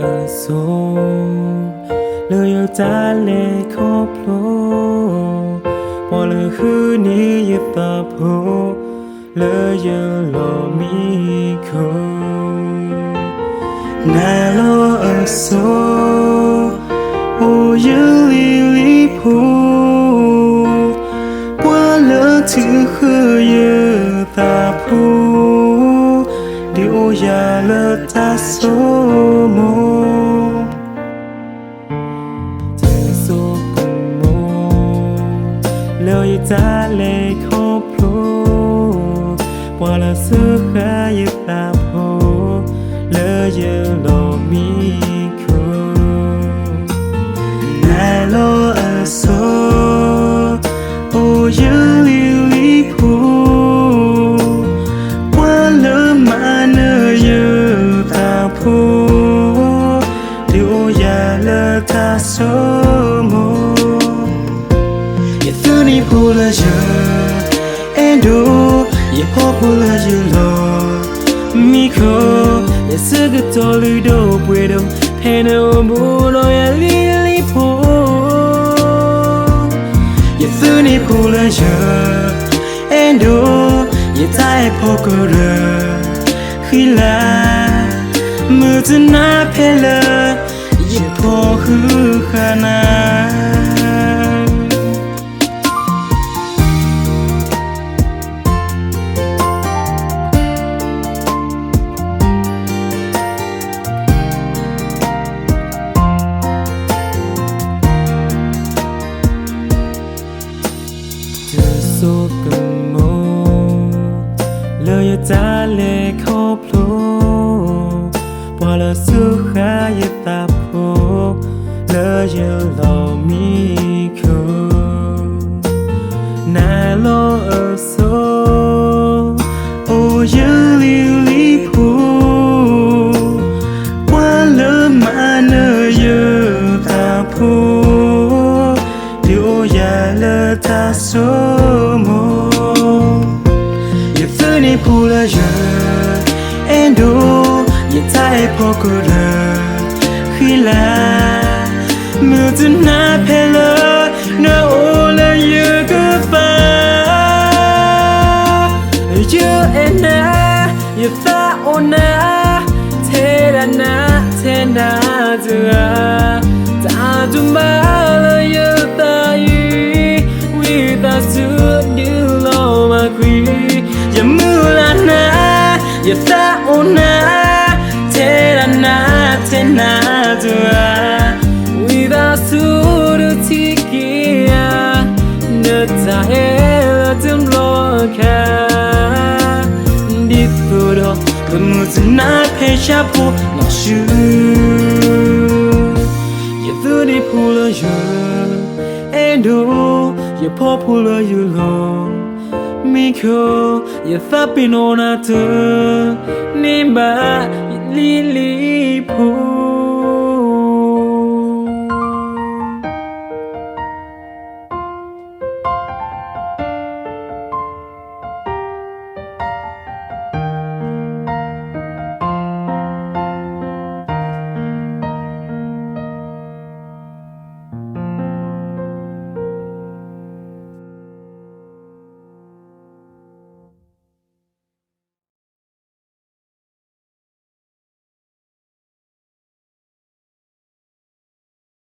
ở sông lời yêu ta lệ khó plo bỏ lời hư ní yêu ta po lời yêu lo mi khô nà lo ở sông ô yêu li po qua lỡ thứ khư yêu ta po điều ya lỡ ta số mô thế số cùng mô lời ta lệ khó plo qua là sự khai yêu ta po lời yêu lo mi khô nà lo ở số ô yêu li po qua lỡ mà nơi yêu ta po điều ya lỡ ta số mô ye tu ni po la ya endo ye po la ya lo mi ko ye se ge to lu do pwe do pe no mo lo ya li po ye tu ni po la ya endo ye tai po ko re khi la mưa chân na pe le ye po hư khana số cầm mô lời ta lệ khó plo qua là sự khai ta po lời lo mi khô nà lo ở số ô yêu li po qua lỡ mà nơi yêu ta po điều ya lỡ ta số mô ye tu ni pu la ya endo ye tai po ko ra khi la mưa chân na pe le na o la ye cơ pa ye ena ye ta ona te na zua ta du ma la ye ta yi wi ta su như lo ma quy ye mưa la na ye ta ona te na zua wi ta su du ti kia ne ta e la tum lo ka đi từ đó mưa chân na pe cha po no shu ye tu ni pu la ya endo ye po pu la you lo mi ko ye fa pin ona tu ni ba li pu